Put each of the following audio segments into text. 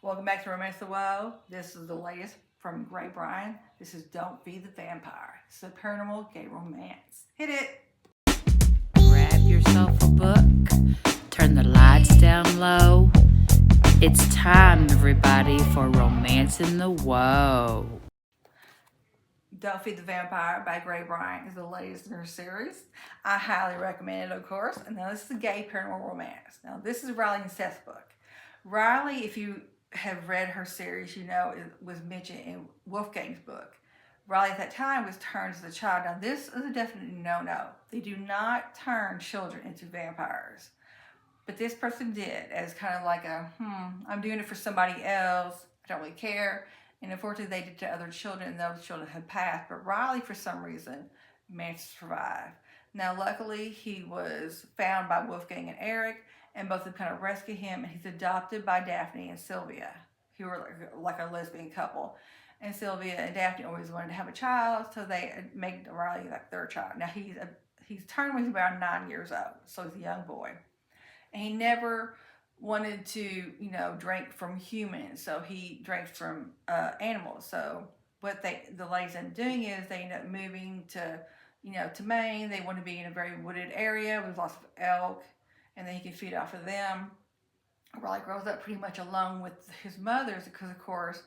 Welcome back to Romance the Woe. This is the latest from Grae Bryan. This is Don't Feed the Vampire. It's a paranormal gay romance. Hit it! Grab yourself a book, turn the lights down low. It's time, everybody, for Romance in the Woe. Don't Feed the Vampire by Grae Bryan is the latest in her series. I highly recommend it, of course. And now this is a gay paranormal romance. Now, this is Riley and Seth's book. Riley, if you have read her series, you know it was mentioned in Wolfgang's book. Riley at that time was turned as a child. Now, this is a definite no-no. They do not turn children into vampires. But this person did, as kind of like I'm doing it for somebody else. I don't really care. And unfortunately, they did to other children, and those children had passed. But Riley, for some reason, managed to survive. Now, luckily, he was found by Wolfgang and Eric, and both of them kind of rescue him, and he's adopted by Daphne and Sylvia, who were like a lesbian couple. And Sylvia and Daphne always wanted to have a child, so they made Riley like their child. Now he's turned when he's about 9 years old, so he's a young boy, and he never wanted to, drink from humans, so he drank from animals. So what the ladies end up doing is they end up moving to Maine. They want to be in a very wooded area with lots of elk, and then he can feed off of them. Riley grows up pretty much alone with his mothers because, of course,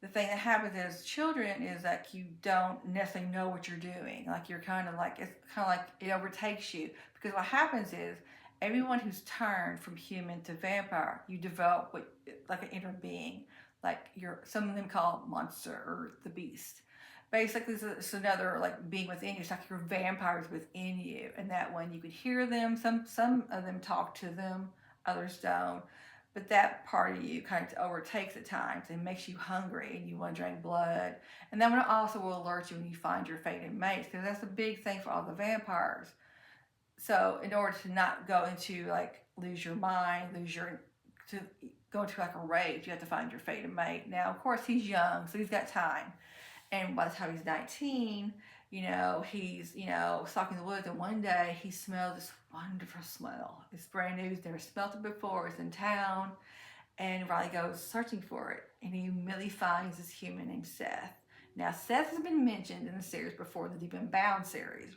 the thing that happens as children is that you don't necessarily know what you're doing. Like it's kind of like it overtakes you, because what happens is everyone who's turned from human to vampire, you develop like an inner being, like some of them call monster or the beast. Basically, it's another like being within you. It's like your vampires within you, and that one you could hear them. Some of them talk to them, others don't. But that part of you kind of overtakes at times and makes you hungry and you want to drink blood. And that one also will alert you when you find your fated mates, because that's a big thing for all the vampires. So in order to not go into like lose your mind, to go into like a rage, you have to find your fated mate. Now, of course, he's young, so he's got time. And by the time he's 19, he's, stalking the woods, and one day he smelled this wonderful smell. It's brand new, he's never smelled it before, it's in town, and Riley goes searching for it, and he immediately finds this human named Seth. Now, Seth has been mentioned in the series before, the Deep and Bound series.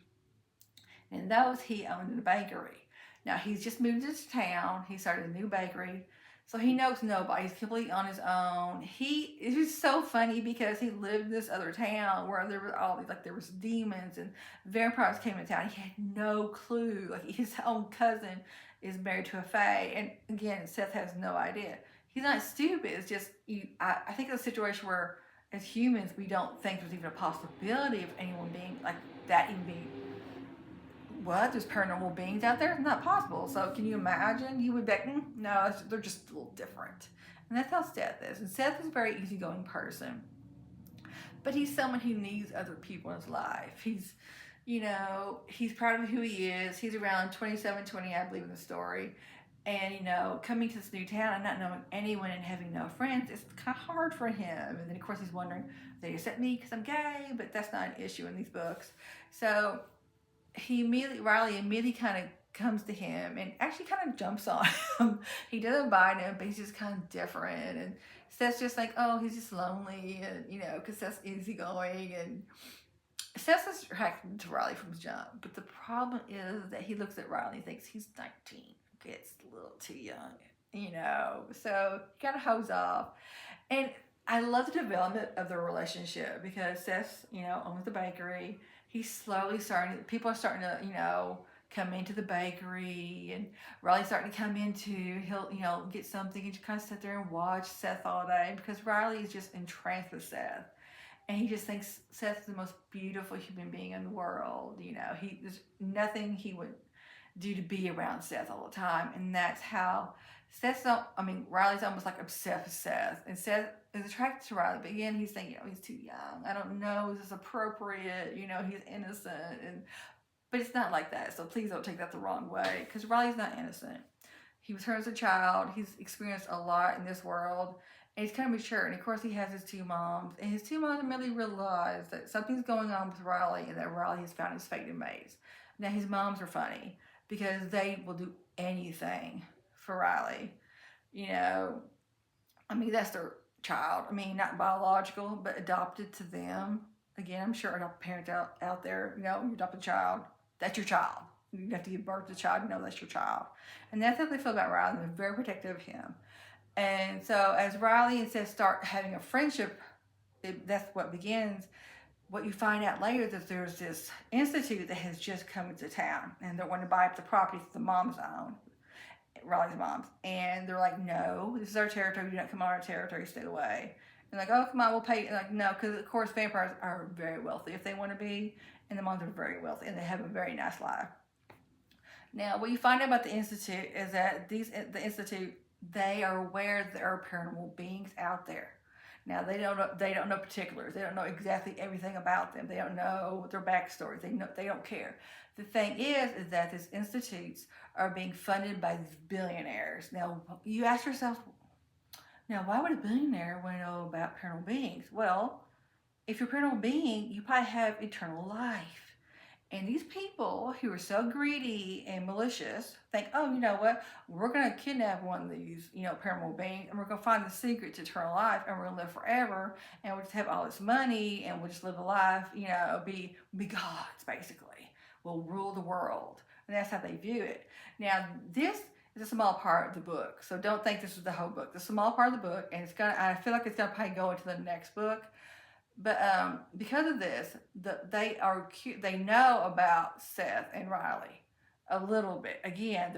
And those he owned a bakery. Now, he's just moved to town, he started a new bakery, so he knows nobody. He's completely on his own. It was so funny because he lived in this other town where there was all these, like there was demons and vampires came into town. He had no clue. Like his own cousin is married to a fae, and again, Seth has no idea. He's not stupid. It's just I think it's a situation where, as humans, we don't think there's even a possibility of anyone being like that, even being what? There's paranormal beings out there? It's not possible. So can you imagine? You would bet, no, they're just a little different. And that's how Seth is. And Seth is a very easygoing person. But he's someone who needs other people in his life. He's proud of who he is. He's around 27, 20, I believe in the story. And, coming to this new town and not knowing anyone and having no friends, it's kind of hard for him. And then, of course, he's wondering, they accept me because I'm gay? But that's not an issue in these books. So Riley immediately kind of comes to him and actually kind of jumps on him. He doesn't bite him, but he's just kind of different. And Seth's just like, oh, he's just lonely, and because Seth's easygoing, and Seth is attracted to Riley from his jump. But the problem is that he looks at Riley and thinks he's 19. Okay, it's a little too young, So he kind of hose off. And I love the development of their relationship because Seth, owns the bakery. People are starting to, come into the bakery, and Riley's starting to come into, he'll, get something and just kind of sit there and watch Seth all day because Riley is just entranced with Seth. And he just thinks Seth is the most beautiful human being in the world. There's nothing he would do to be around Seth all the time. And that's how Riley's almost like obsessed with Seth. And Seth is attracted to Riley, but again, he's thinking, he's too young. I don't know, is this appropriate? He's innocent. But it's not like that. So please don't take that the wrong way, because Riley's not innocent. He was hurt as a child. He's experienced a lot in this world. And he's kind of mature. And of course, he has his two moms. And his two moms immediately realize that something's going on with Riley and that Riley has found his fated mates. Now, his moms are funny because they will do anything for Riley. I mean, that's their child. I mean, not biological, but adopted to them. Again, I'm sure adopted parents out there, you know, you adopt a child, that's your child. You have to give birth to the child, you know that's your child. And that's how they feel about Riley. They're very protective of him. And so as Riley and Seth start having a friendship, that's what begins. What you find out later is that there's this institute that has just come into town, and they're wanting to buy up the property that the moms own, Riley's moms. And they're like, no, this is our territory. You don't come on our territory, stay away. And like, oh, come on, we'll pay. And like, no, because of course vampires are very wealthy if they want to be, and the moms are very wealthy, and they have a very nice life. Now, what you find out about the institute is that the institute, they are aware that there are paranormal beings out there. Now they don't know particulars. They don't know exactly everything about them. They don't know their backstories. They don't care. The thing is that these institutes are being funded by these billionaires. Now you ask yourself, now why would a billionaire want to know about paranormal beings? Well, if you're a paranormal being, you probably have eternal life. And these people who are so greedy and malicious think, oh, you know what? We're going to kidnap one of these, you know, paranormal beings, and we're going to find the secret to eternal life, and we're going to live forever, and we'll just have all this money, and we'll just live a life, you know, be gods, basically. We'll rule the world. And that's how they view it. Now, this is a small part of the book, so don't think this is the whole book. The small part of the book, and I feel like it's going to probably go into the next book. But because of this, they know about Seth and Riley a little bit. Again,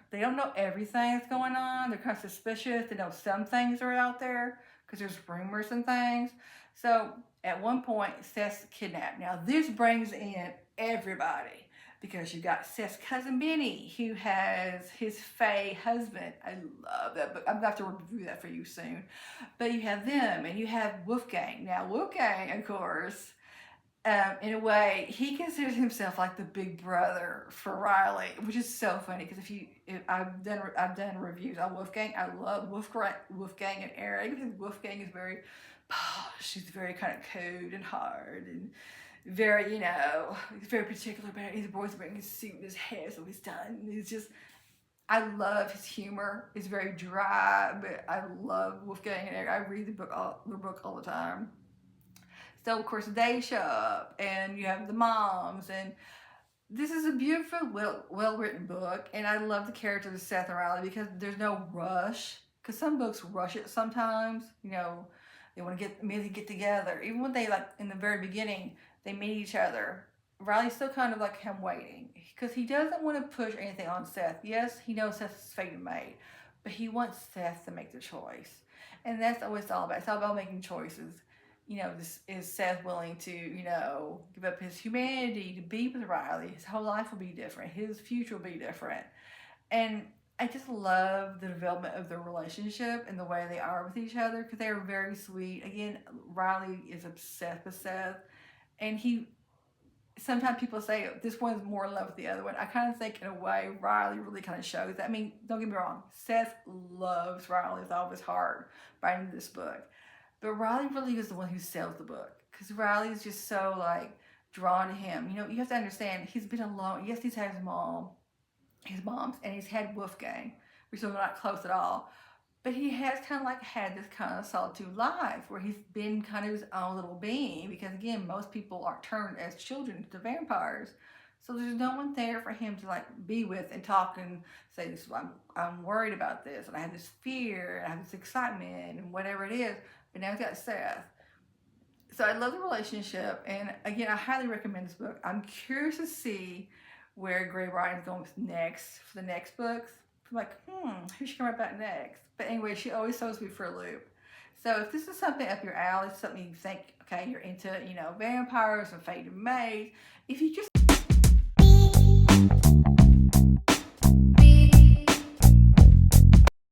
they don't know everything that's going on. They're kind of suspicious. They know some things are out there because there's rumors and things. So at one point, Seth's kidnapped. Now this brings in everybody, because you got Seth's cousin Benny, who has his Fae husband. I love that book. I'm going to have to review that for you soon. But you have them, and you have Wolfgang. Now, Wolfgang, of course, in a way, he considers himself like the big brother for Riley, which is so funny, because I've done reviews on Wolfgang. I love Wolfgang and Eric, because Wolfgang is very posh. He's very kind of cold and hard, and very, you know, he's very particular about it. He's always wearing his suit and his hair so he's done. He's just, I love his humor. It's very dry, but I love Wolfgang and Eric. I read the book all the time. So of course they show up, and you have the moms, and this is a beautiful, well written book, and I love the characters of Seth and Riley because there's no rush. Because some books rush it sometimes, you know. They want to immediately get together. Even when they, like, in the very beginning, they meet each other. Riley's still kind of like him waiting, because he doesn't want to push anything on Seth. Yes, he knows Seth's fate and mate, but he wants Seth to make the choice. And that's what it's all about. It's all about making choices. You know, is Seth willing to, you know, give up his humanity to be with Riley? His whole life will be different. His future will be different. And I just love the development of their relationship and the way they are with each other, because they are very sweet. Again, Riley is obsessed with Seth, and sometimes people say this one's more in love with the other one. I kind of think in a way Riley really kind of shows that. I mean, don't get me wrong, Seth loves Riley with all of his heart writing this book, but Riley really is the one who sells the book, because Riley is just so, like, drawn to him. You know, you have to understand, he's been alone. Yes, he's had his moms, and he's had Wolfgang, which are not close at all. But he has kind of like had this kind of solitude life where he's been kind of his own little being, because again, most people aren't turned as children to vampires. So there's no one there for him to, like, be with and talk and say, this, I'm worried about this, and I have this fear, and I have this excitement, and whatever it is. But now he's got Seth. So I love the relationship, and again, I highly recommend this book. I'm curious to see where Grae Bryan is going with next, for the next books. I'm like, who should come about next? But anyway, she always throws me for a loop. So if this is something up your alley, something you think, okay, you're into, you know, vampires and fate and maids, if you just